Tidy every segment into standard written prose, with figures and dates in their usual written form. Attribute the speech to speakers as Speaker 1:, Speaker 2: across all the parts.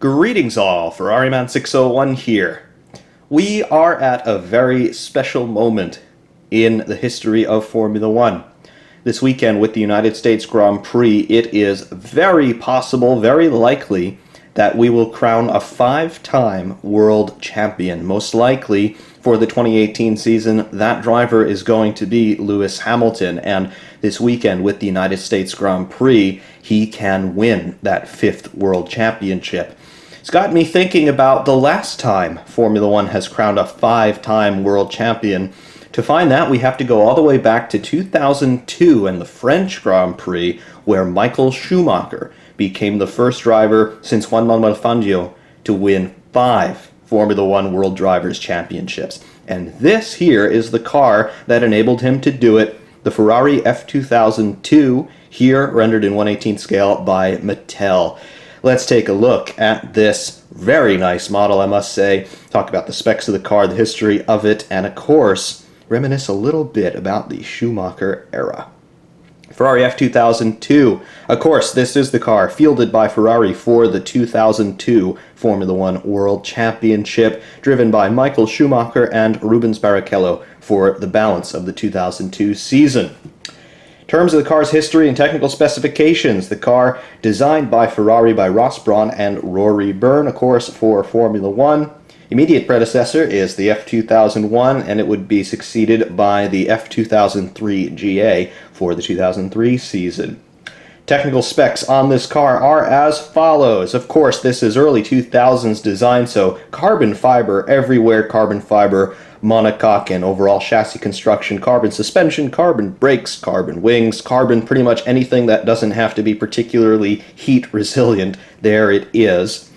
Speaker 1: Greetings all, Ferrari Man 601 here. We are at a very special moment in the history of Formula One. This weekend with the United States Grand Prix, it is very possible, very likely, that we will crown a five-time world champion. Most likely, for the 2018 season, that driver is going to be Lewis Hamilton, and this weekend with the United States Grand Prix, he can win that fifth world championship. It's got me thinking about the last time Formula One has crowned a five-time world champion. To find that, we have to go all the way back to 2002 and the French Grand Prix, where Michael Schumacher became the first driver since Juan Manuel Fangio to win 5 Formula One World Drivers' Championships. And this here is the car that enabled him to do it, the Ferrari F2002, here rendered in 1/18 scale by Mattel. Let's take a look at this very nice model, I must say, talk about the specs of the car, the history of it, and of course, reminisce a little bit about the Schumacher era. Ferrari F2002. Of course, this is the car fielded by Ferrari for the 2002 Formula One World Championship, driven by Michael Schumacher and Rubens Barrichello for the balance of the 2002 season. In terms of the car's history and technical specifications, the car designed by Ferrari by Ross Brawn and Rory Byrne, of course, for Formula One. Immediate predecessor is the F2001, and it would be succeeded by the F2003 GA for the 2003 season. Technical specs on this car are as follows. Of course, this is early 2000s design, so carbon fiber everywhere, carbon fiber monocoque and overall chassis construction, carbon suspension, carbon brakes, carbon wings, carbon pretty much anything that doesn't have to be particularly heat resilient. There it is.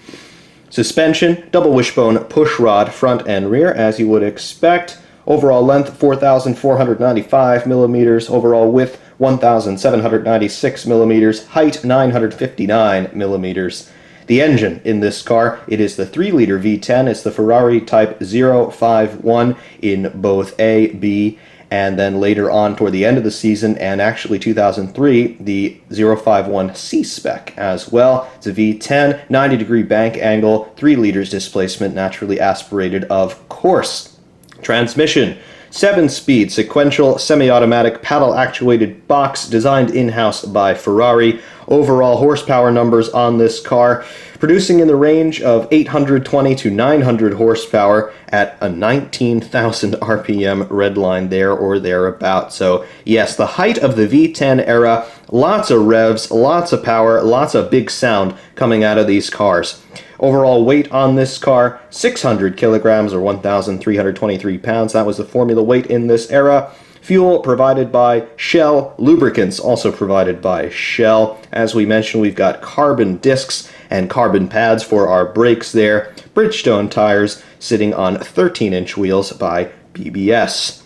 Speaker 1: Suspension, double wishbone push rod front and rear, as you would expect. Overall length 4,495 millimeters. Overall width 1,796 millimeters. Height 959 millimeters. The engine in this car, it is the 3-liter V10. It's the Ferrari Type 051 in both A, B, and then later on toward the end of the season, and actually 2003, the 051C spec as well. It's a V10, 90-degree bank angle, 3 liters displacement, naturally aspirated, of course. Transmission, 7-speed sequential semi-automatic paddle-actuated box designed in-house by Ferrari. Overall horsepower numbers on this car, producing in the range of 820 to 900 horsepower at a 19,000 RPM red line there or thereabout. So yes, the height of the V10 era, lots of revs, lots of power, lots of big sound coming out of these cars. Overall weight on this car, 600 kilograms or 1,323 pounds. That was the formula weight in this era. Fuel provided by Shell. Lubricants also provided by Shell. As we mentioned, we've got carbon discs and carbon pads for our brakes there. Bridgestone tires sitting on 13-inch wheels by BBS.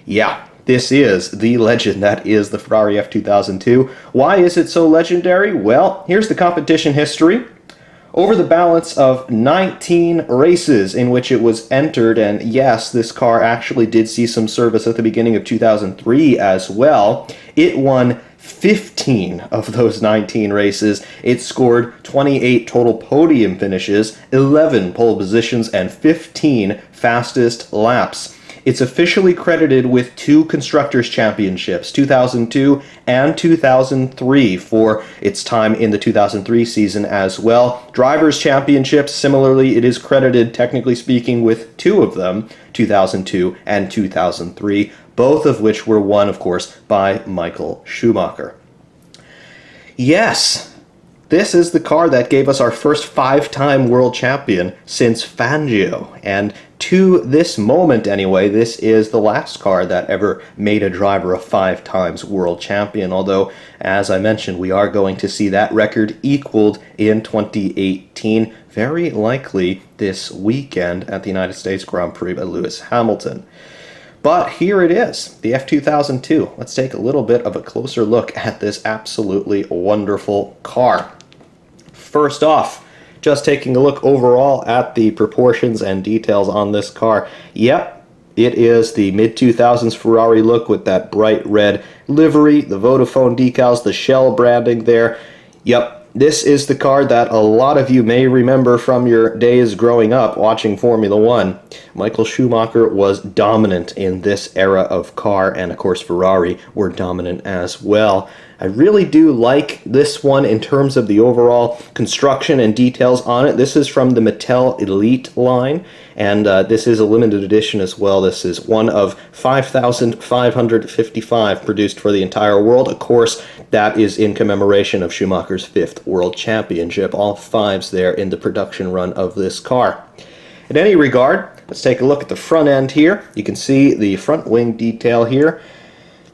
Speaker 1: Yeah, this is the legend that is the Ferrari F2002. Why is it so legendary? Well, here's the competition history. Over the balance of 19 races in which it was entered, and yes, this car actually did see some service at the beginning of 2003 as well, it won 15 of those 19 races. It scored 28 total podium finishes, 11 pole positions, and 15 fastest laps. It's officially credited with 2 Constructors' Championships, 2002 and 2003, for its time in the 2003 season as well. Drivers' Championships, similarly, it is credited, technically speaking, with 2 of them, 2002 and 2003, both of which were won, of course, by Michael Schumacher. Yes, this is the car that gave us our first 5-time world champion since Fangio, and to this moment anyway, this is the last car that ever made a driver a 5 times world champion, although, as I mentioned, we are going to see that record equaled in 2018, very likely this weekend at the United States Grand Prix by Lewis Hamilton. But here it is, the F2002. Let's take a little bit of a closer look at this absolutely wonderful car. First off, just taking a look overall at the proportions and details on this car. Yep, it is the mid-2000s Ferrari look with that bright red livery, the Vodafone decals, the Shell branding there. Yep, This is the car that a lot of you may remember from your days growing up watching Formula One. Michael Schumacher was dominant in this era of car, and of course Ferrari were dominant as well. I really do like this one in terms of the overall construction and details on it. This is from the Mattel Elite line, and this is a limited edition as well. This is one of 5,555 produced for the entire world. Of course, that is in commemoration of Schumacher's 5th World Championship. All fives there in the production run of this car. In any regard, let's take a look at the front end here. You can see the front wing detail here.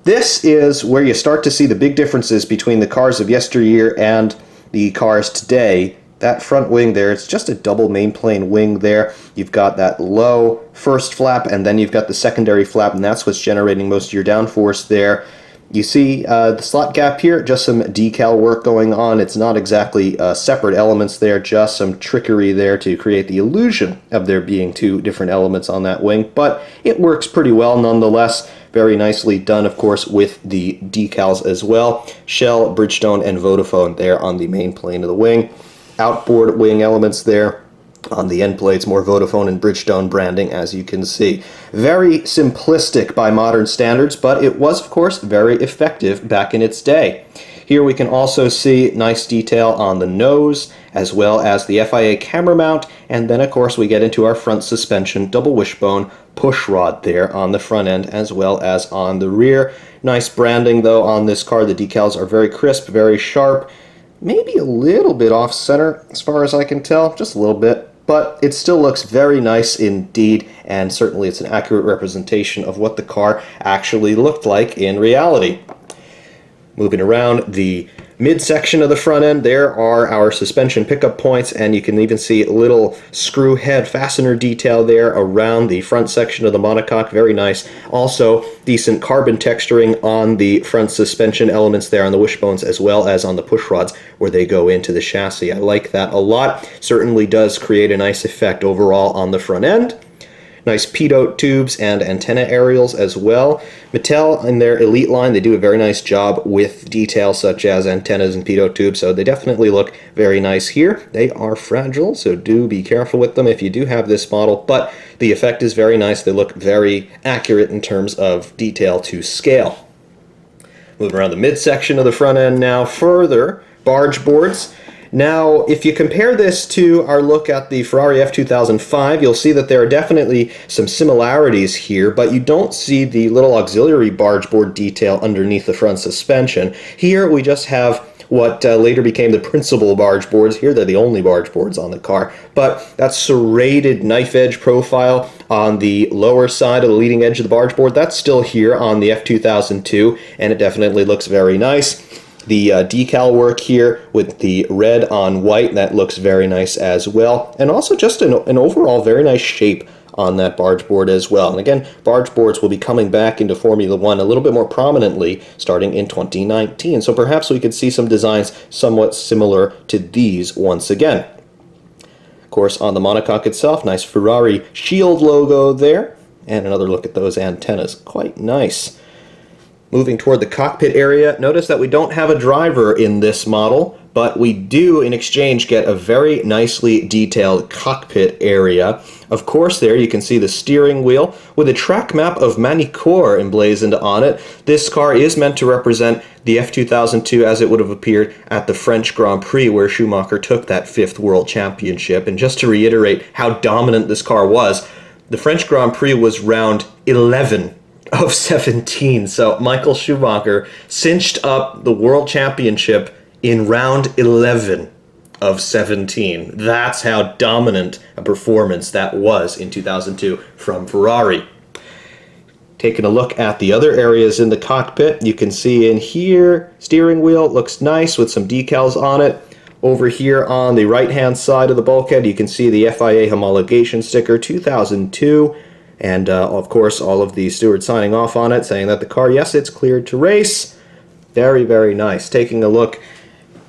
Speaker 1: This is where you start to see the big differences between the cars of yesteryear and the cars today. That front wing there, it's just a double main plane wing there. You've got that low first flap, and then you've got the secondary flap, and that's what's generating most of your downforce there. You see the slot gap here, just some decal work going on. It's not exactly separate elements there, just some trickery there to create the illusion of there being two different elements on that wing, but it works pretty well nonetheless. Very nicely done, of course, with the decals as well. Shell, Bridgestone, and Vodafone there on the main plane of the wing. Outboard wing elements there on the end plates, more Vodafone and Bridgestone branding, as you can see. Very simplistic by modern standards, but it was, of course, very effective back in its day. Here we can also see nice detail on the nose, as well as the FIA camera mount, and then, of course, we get into our front suspension double wishbone push rod there on the front end, as well as on the rear. Nice branding, though, on this car. The decals are very crisp, very sharp, maybe a little bit off-center, as far as I can tell, just a little bit. But it still looks very nice indeed, and certainly it's an accurate representation of what the car actually looked like in reality. Moving around the midsection of the front end, there are our suspension pickup points, and you can even see a little screw head fastener detail there around the front section of the monocoque. Very nice. Also, decent carbon texturing on the front suspension elements there on the wishbones, as well as on the push rods where they go into the chassis. I like that a lot. Certainly does create a nice effect overall on the front end. Nice pitot tubes and antenna aerials as well. Mattel, in their Elite line, they do a very nice job with details such as antennas and pitot tubes, so they definitely look very nice here. They are fragile, so do be careful with them if you do have this model, but the effect is very nice. They look very accurate in terms of detail to scale. Moving around the midsection of the front end now further, barge boards. Now, if you compare this to our look at the Ferrari F2005, you'll see that there are definitely some similarities here, but you don't see the little auxiliary barge board detail underneath the front suspension. Here we just have what later became the principal barge boards. Here they're the only barge boards on the car, but that serrated knife edge profile on the lower side of the leading edge of the barge board, that's still here on the F2002, and it definitely looks very nice. The decal work here with the red on white, that looks very nice as well. And also just an overall very nice shape on that barge board as well. And again, barge boards will be coming back into Formula One a little bit more prominently starting in 2019. So perhaps we could see some designs somewhat similar to these once again. Of course, on the monocoque itself, nice Ferrari shield logo there. And another look at those antennas. Quite nice. Moving toward the cockpit area, notice that we don't have a driver in this model, but we do in exchange get a very nicely detailed cockpit area. Of course there you can see the steering wheel with a track map of Manicourt emblazoned on it. This car is meant to represent the F2002 as it would have appeared at the French Grand Prix where Schumacher took that 5th World Championship. And just to reiterate how dominant this car was, the French Grand Prix was round 11 of 17. So Michael Schumacher cinched up the World Championship in round 11 of 17. That's how dominant a performance that was in 2002 from Ferrari. Taking a look at the other areas in the cockpit, you can see in here, steering wheel looks nice with some decals on it. Over here on the right-hand side of the bulkhead, you can see the FIA homologation sticker 2002. And, of course, all of the stewards signing off on it, saying that the car, yes, it's cleared to race. Very, very nice. Taking a look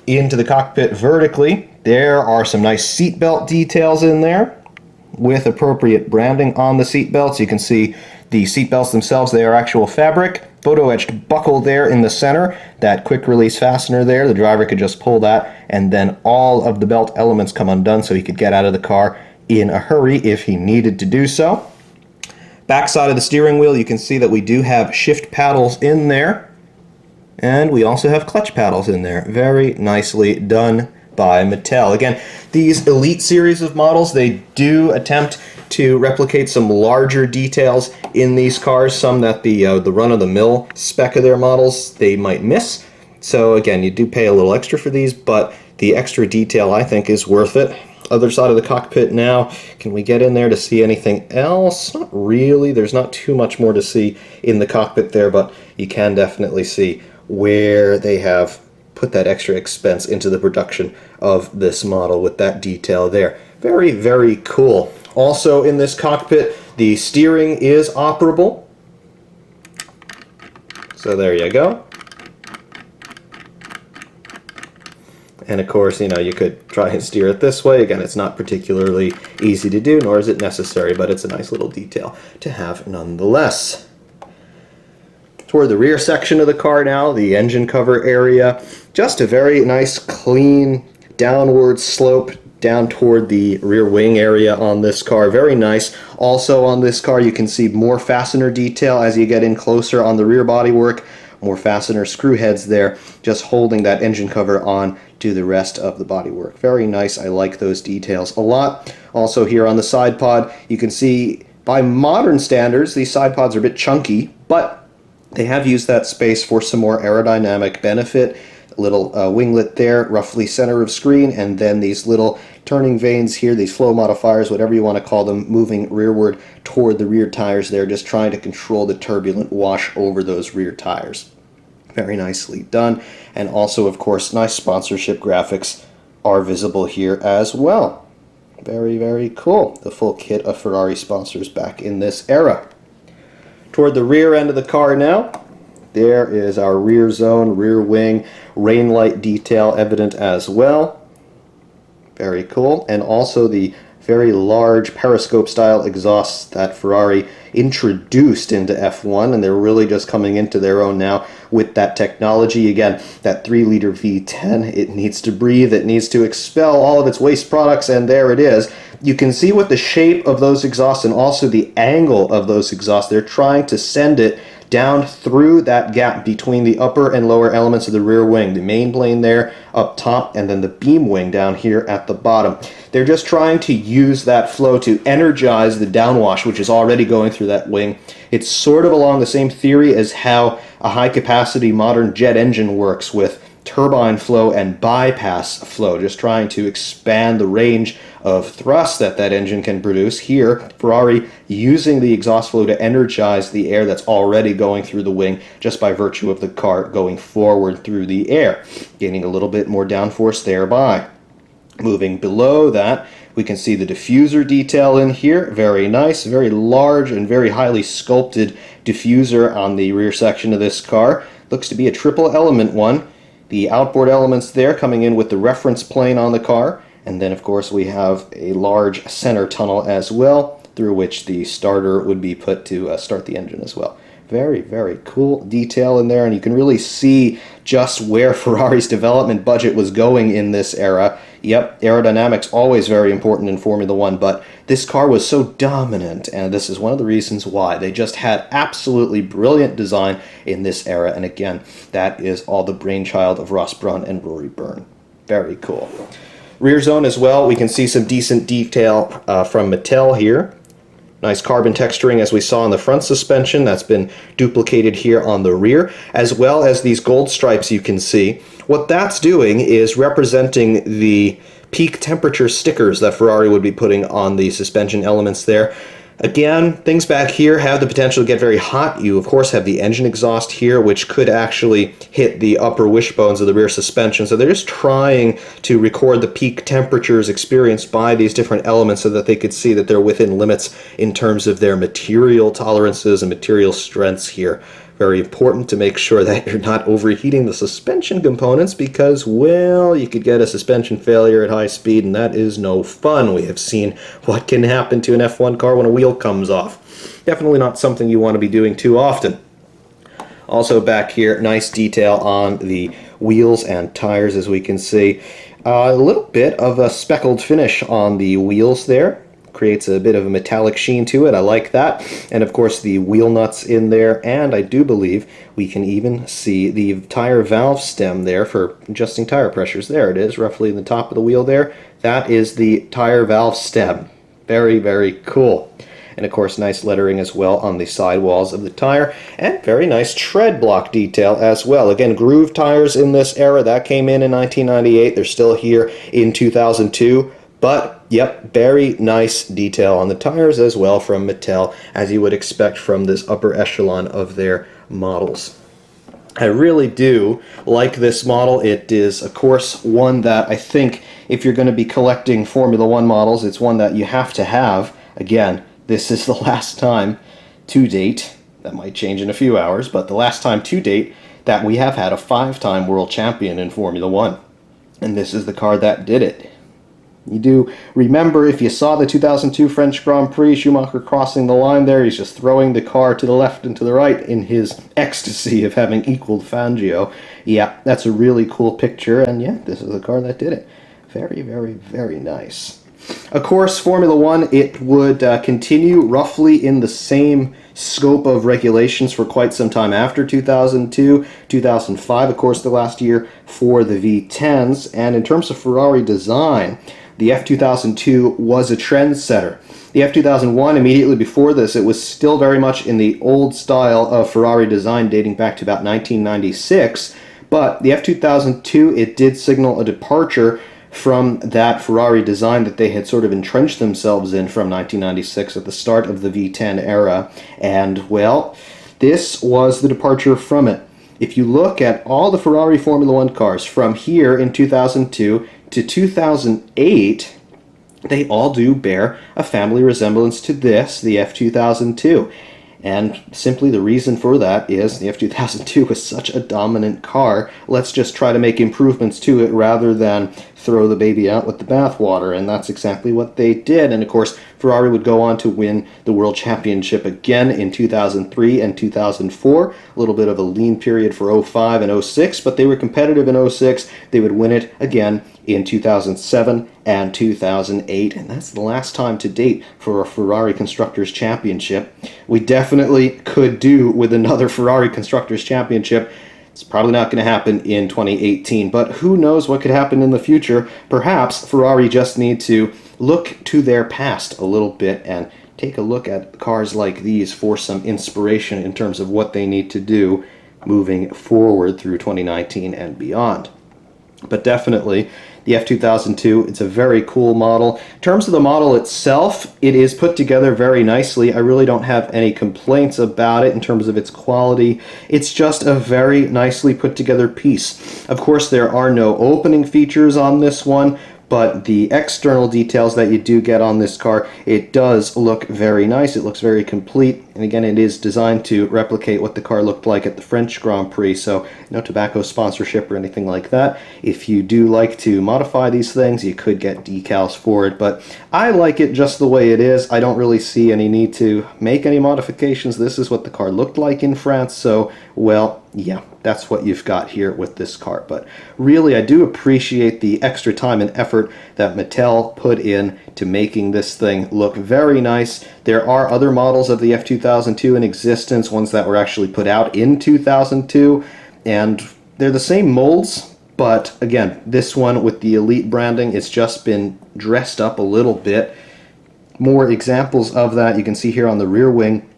Speaker 1: into the cockpit vertically, there are some nice seatbelt details in there. with appropriate branding on the seat belts. You can see the seat belts themselves, they are actual fabric. Photo etched buckle there in the center, that quick release fastener there, the driver could just pull that, and then all of the belt elements come undone so he could get out of the car in a hurry if he needed to do so. Back side of the steering wheel, you can see that we do have shift paddles in there, and we also have clutch paddles in there. Very nicely done by Mattel. Again, these Elite series of models, they do attempt to replicate some larger details in these cars, some that the run-of-the-mill spec of their models they might miss. So again, you do pay a little extra for these, but the extra detail I think is worth it. Other side of the cockpit now. Can we get in there to see anything else? Not really. There's not too much more to see in the cockpit there, but you can definitely see where they have put that extra expense into the production of this model with that detail there. Very, very cool. Also in this cockpit, the steering is operable. So there you go. And of course, you know, you could try and steer it this way. Again, it's not particularly easy to do, nor is it necessary, but it's a nice little detail to have nonetheless. Toward the rear section of the car now, the engine cover area, just a very nice, clean, downward slope down toward the rear wing area on this car. Very nice. Also on this car, you can see more fastener detail as you get in closer on the rear bodywork. More fastener screw heads there, just holding that engine cover on to the rest of the bodywork. Very nice. I like those details a lot. Also here on the side pod, you can see by modern standards, these side pods are a bit chunky, but they have used that space for some more aerodynamic benefit. A little winglet there, roughly center of screen, and then these little turning vanes here, these flow modifiers, whatever you want to call them, moving rearward toward the rear tires there, just trying to control the turbulent wash over those rear tires. Very nicely done. And also, of course, nice sponsorship graphics are visible here as well. Very, very cool. The full kit of Ferrari sponsors back in this era. Toward the rear end of the car now, there is our rear zone, rear wing, rain light detail evident as well. Very cool. And also the very large periscope style exhausts that Ferrari introduced into F1, and they're really just coming into their own now with that technology. Again, that 3-liter V10, it needs to breathe, it needs to expel all of its waste products, and there it is. You can see with the shape of those exhausts and also the angle of those exhausts, they're trying to send it down through that gap between the upper and lower elements of the rear wing. The main plane there up top, and then the beam wing down here at the bottom. They're just trying to use that flow to energize the downwash, which is already going through that wing. It's sort of along the same theory as how a high-capacity modern jet engine works with turbine flow and bypass flow, just trying to expand the range of thrust that that engine can produce. Here, Ferrari using the exhaust flow to energize the air that's already going through the wing just by virtue of the car going forward through the air, gaining a little bit more downforce thereby. Moving below that, we can see the diffuser detail in here. Very nice, very large and very highly sculpted diffuser on the rear section of this car. Looks to be a triple element one. The outboard elements there coming in with the reference plane on the car. And then, of course, we have a large center tunnel as well, through which the starter would be put to start the engine as well. Very, very cool detail in there, and you can really see just where Ferrari's development budget was going in this era. Yep, aerodynamics always very important in Formula One, but this car was so dominant, and this is one of the reasons why. They just had absolutely brilliant design in this era, and again, that is all the brainchild of Ross Brawn and Rory Byrne. Very cool. Rear zone as well, we can see some decent detail from Mattel here. Nice carbon texturing as we saw in the front suspension. That's been duplicated here on the rear, as well as these gold stripes you can see. What that's doing is representing the peak temperature stickers that Ferrari would be putting on the suspension elements there. Again, things back here have the potential to get very hot. You, of course, have the engine exhaust here, which could actually hit the upper wishbones of the rear suspension. So they're just trying to record the peak temperatures experienced by these different elements so that they could see that they're within limits in terms of their material tolerances and material strengths here. Very important to make sure that you're not overheating the suspension components because, well, you could get a suspension failure at high speed and that is no fun. We have seen what can happen to an F1 car when a wheel comes off. Definitely not something you want to be doing too often. Also back here, nice detail on the wheels and tires, as we can see. A little bit of a speckled finish on the wheels there. Creates a bit of a metallic sheen to it. I like that. And of course the wheel nuts in there, and I do believe we can even see the tire valve stem there for adjusting tire pressures. There it is, roughly in the top of the wheel there. That is the tire valve stem. Very, very cool. And of course nice lettering as well on the sidewalls of the tire, and very nice tread block detail as well. Again, groove tires in this era, that came in 1998. They're still here in 2002. But, yep, very nice detail on the tires as well from Mattel, as you would expect from this upper echelon of their models. I really do like this model. It is, of course, one that I think if you're going to be collecting Formula One models, it's one that you have to have. Again, this is the last time to date, that might change in a few hours, but the last time to date that we have had a 5-time world champion in Formula One. And this is the car that did it. You do remember, if you saw the 2002 French Grand Prix, Schumacher crossing the line there, he's just throwing the car to the left and to the right in his ecstasy of having equaled Fangio. Yeah, that's a really cool picture, and yeah, this is the car that did it. Very, very, very nice. Of course, Formula One, it would continue roughly in the same scope of regulations for quite some time after 2002. 2005, of course, the last year for the V10s, and in terms of Ferrari design, the F2002 was a trendsetter. The F2001, immediately before this, it was still very much in the old style of Ferrari design dating back to about 1996, but the F2002, it did signal a departure from that Ferrari design that they had sort of entrenched themselves in from 1996 at the start of the V10 era, and, well, this was the departure from it. If you look at all the Ferrari Formula One cars from here in 2002 to 2008, they all do bear a family resemblance to this, the F2002. And simply the reason for that is the F2002 was such a dominant car. Let's just try to make improvements to it rather than throw the baby out with the bathwater, and that's exactly what they did. And of course, Ferrari would go on to win the World Championship again in 2003 and 2004. A little bit of a lean period for 05 and 06, but they were competitive in 06. They would win it again in 2007 and 2008, and that's the last time to date for a Ferrari Constructors' Championship. We definitely could do with another Ferrari Constructors' Championship. It's probably not going to happen in 2018, but who knows what could happen in the future. Perhaps Ferrari just need to look to their past a little bit and take a look at cars like these for some inspiration in terms of what they need to do moving forward through 2019 and beyond. But definitely, the F2002, it's a very cool model. In terms of the model itself, it is put together very nicely. I really don't have any complaints about it in terms of its quality. It's just a very nicely put together piece. Of course, there are no opening features on this one, but the external details that you do get on this car, it does look very nice. It looks very complete, and again, it is designed to replicate what the car looked like at the French Grand Prix, so no tobacco sponsorship or anything like that. If you do like to modify these things, you could get decals for it, but I like it just the way it is. I don't really see any need to make any modifications. This is what the car looked like in France, so, well, yeah, that's what you've got here with this car. But really, I do appreciate the extra time and effort that Mattel put in to making this thing look very nice. There are other models of the F2002 in existence, ones that were actually put out in 2002, and they're the same molds, but again, this one with the Elite branding, it's just been dressed up a little bit. More examples of that you can see here on the rear wing.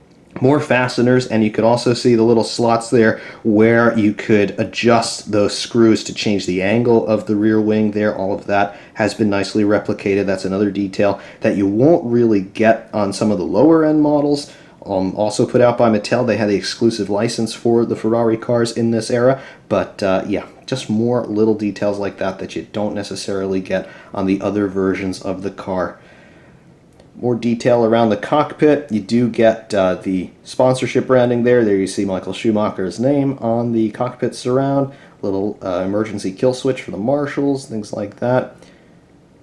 Speaker 1: More fasteners, and you could also see the little slots there where you could adjust those screws to change the angle of the rear wing there. All of that has been nicely replicated. That's another detail that you won't really get on some of the lower end models. Also put out by Mattel. They had the exclusive license for the Ferrari cars in this era, but yeah, just more little details like that that you don't necessarily get on the other versions of the car. more detail around the cockpit. You do get the sponsorship branding there. There you see Michael Schumacher's name on the cockpit surround. Little emergency kill switch for the marshals, things like that.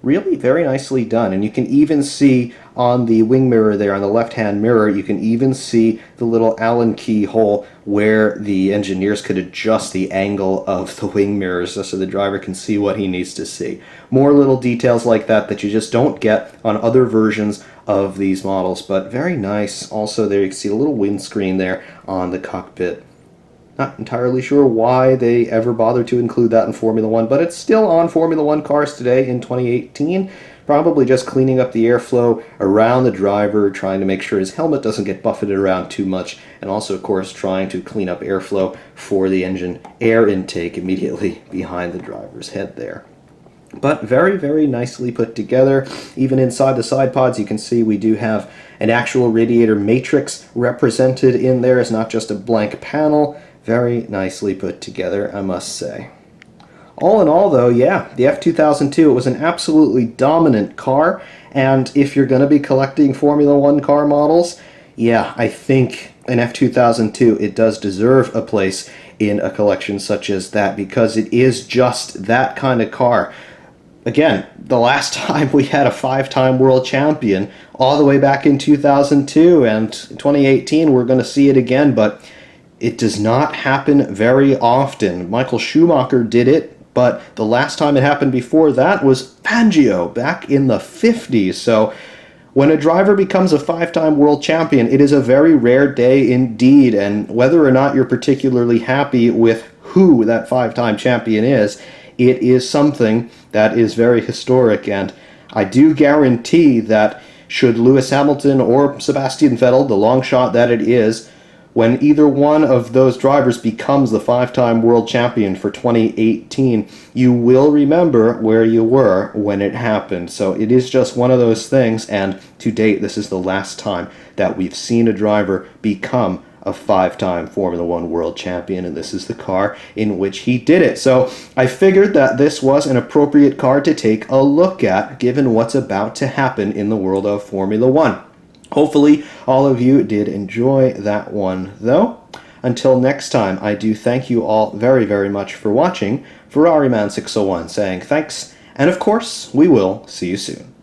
Speaker 1: Really very nicely done. And you can even see on the wing mirror there, on the left-hand mirror, you can even see the little Allen key hole where the engineers could adjust the angle of the wing mirrors so the driver can see what he needs to see. More little details like that that you just don't get on other versions of these models, but very nice. Also there you can see a little windscreen there on the cockpit. Not entirely sure why they ever bothered to include that in Formula One, but it's still on Formula One cars today in 2018. Probably just cleaning up the airflow around the driver, trying to make sure his helmet doesn't get buffeted around too much, and also, of course, trying to clean up airflow for the engine air intake immediately behind the driver's head there. But very, very nicely put together. Even inside the side pods, you can see we do have an actual radiator matrix represented in there. It's not just a blank panel. Very nicely put together, I must say. All in all, though, yeah, the F2002, it was an absolutely dominant car, and if you're going to be collecting Formula One car models, yeah, I think an F2002, it does deserve a place in a collection such as that, because it is just that kind of car. Again, the last time we had a 5-time world champion, all the way back in 2002, and 2018 we're going to see it again, but it does not happen very often. Michael Schumacher did it, but the last time it happened before that was Fangio back in the 50s. So when a driver becomes a 5-time world champion, it is a very rare day indeed, and whether or not you're particularly happy with who that 5-time champion is, it is something that is very historic, and I do guarantee that should Lewis Hamilton or Sebastian Vettel, the long shot that it is, when either one of those drivers becomes the 5-time world champion for 2018, you will remember where you were when it happened. So it is just one of those things, and to date, this is the last time that we've seen a driver become a 5-time Formula One world champion, and this is the car in which he did it. So I figured that this was an appropriate car to take a look at, given what's about to happen in the world of Formula One. Hopefully, all of you did enjoy that one, though. Until next time, I do thank you all very, very much for watching. Ferrari Man 601 saying thanks, and of course, we will see you soon.